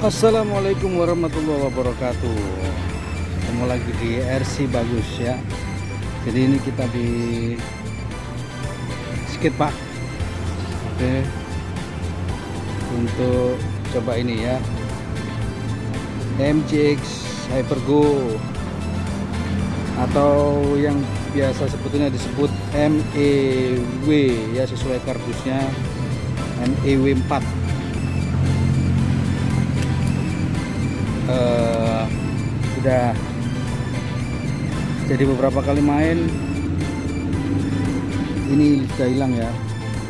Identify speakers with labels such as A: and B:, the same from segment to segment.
A: Assalamualaikum warahmatullahi wabarakatuh. Ketemu lagi di RC Bagus ya. Jadi ini kita di skatepark. Oke. Untuk coba ini ya. MGX Hypergo atau yang biasa sebetulnya disebut MEW ya, sesuai kardusnya MEW 4. Sudah jadi beberapa kali main, ini sudah hilang ya,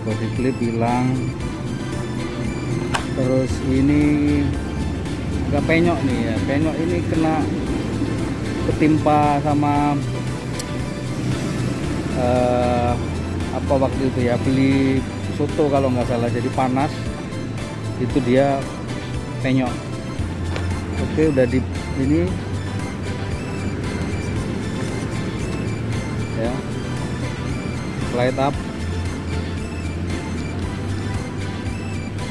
A: body clip hilang, terus ini nggak penyok nih ya, penyok ini kena ketimpa sama apa waktu itu ya, beli soto kalau nggak salah, jadi panas itu dia penyok. Oke, udah di ini ya, light up,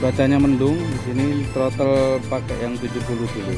A: cuacanya mendung di sini, throttle pakai yang 70 dulu.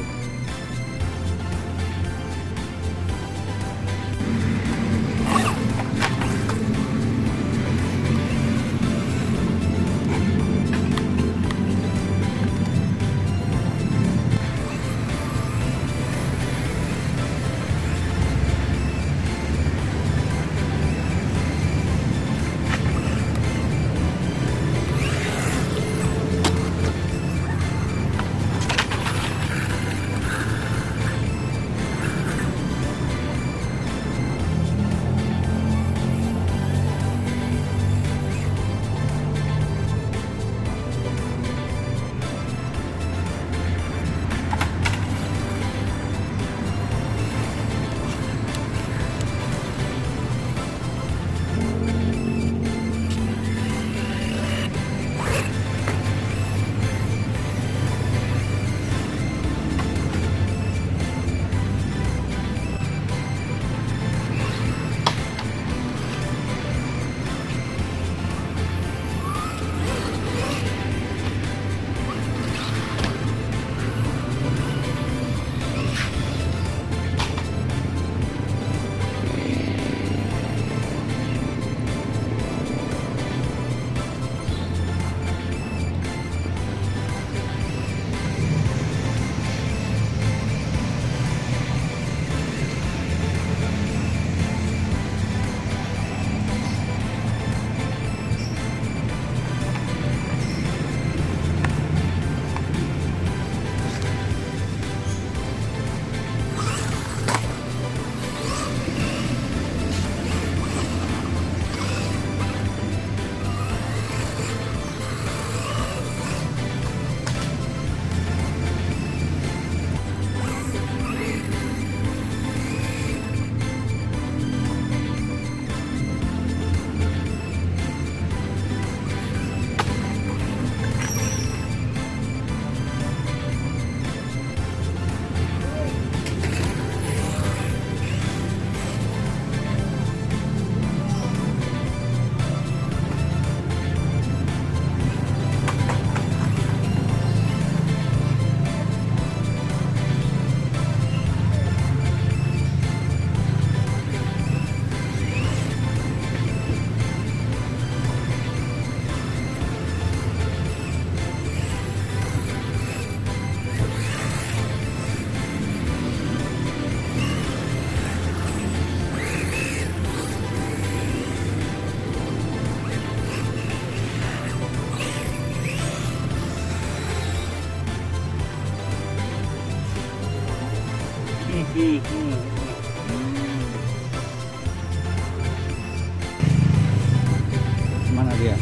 A: Mana dia?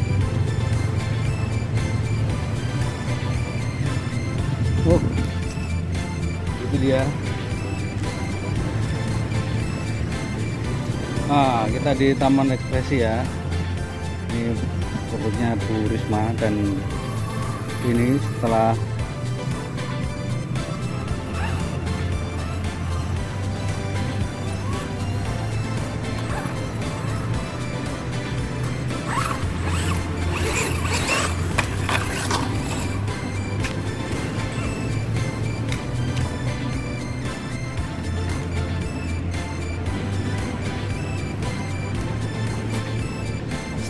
A: Oh, itu dia. Kita di Taman Ekspresi ya. Ini kebunnya Bu Risma, dan ini setelah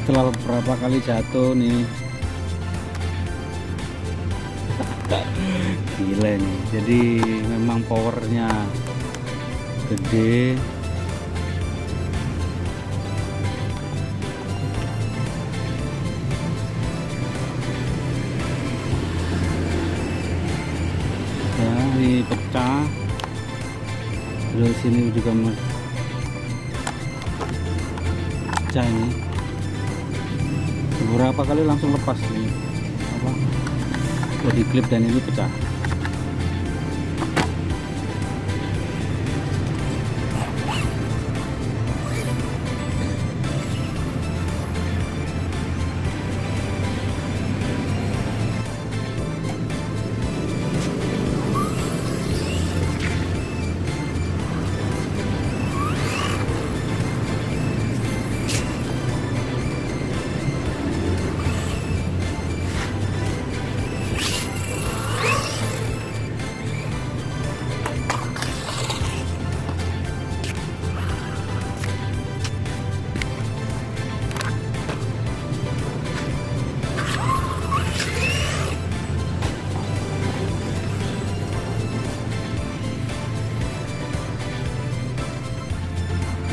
A: setelah beberapa kali jatuh nih. Gila nih, jadi memang powernya gede. Ya, ini pecah. Terus ini juga pecah ini. Beberapa kali langsung lepas ini apa body clip dan ini pecah.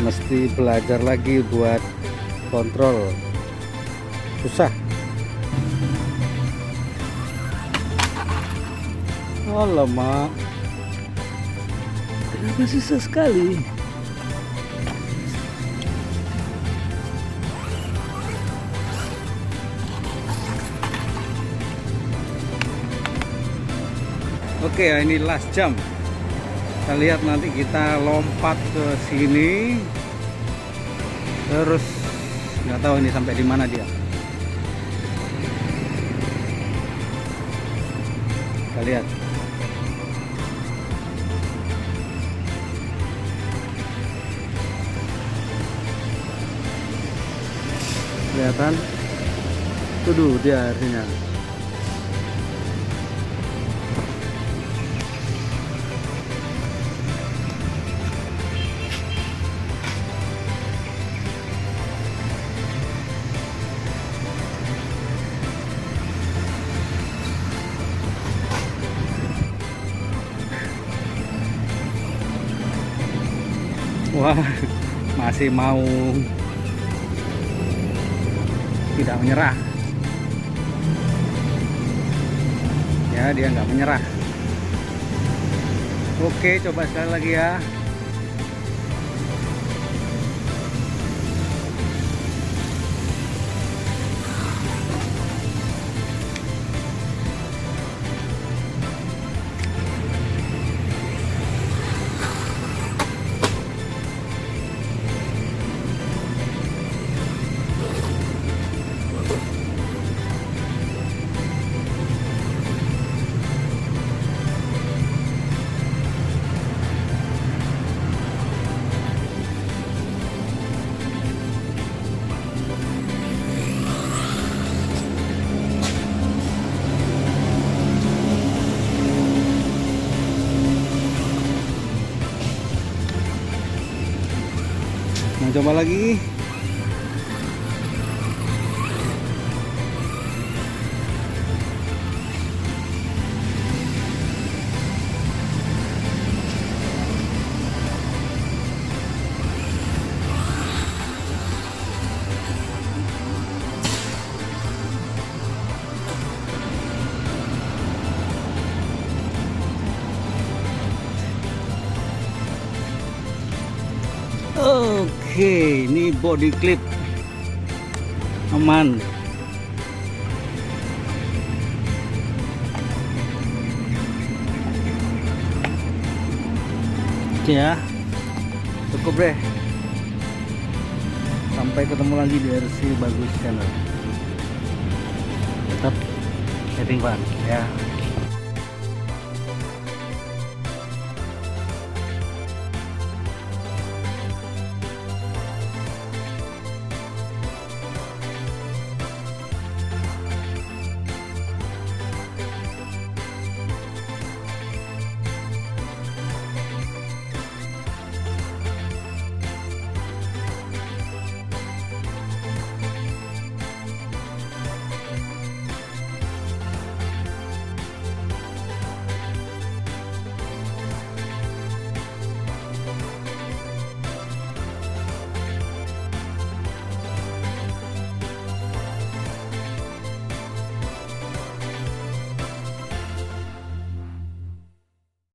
A: Mesti belajar lagi buat kontrol, susah. Alamak, kenapa susah sekali? Oke, ini last jump. Kita lihat nanti kita lompat ke sini, terus nggak tahu ini sampai di mana dia. Kita lihat. Kelihatan? Tuh dia artinya. Wah, masih mau tidak menyerah. Ya, dia nggak menyerah. Oke, coba sekali lagi ya. Nah, coba lagi. Oke, ini body clip aman. Oke ya, cukup deh. Sampai ketemu lagi di RC Bagus Channel. Tetap having fun ya.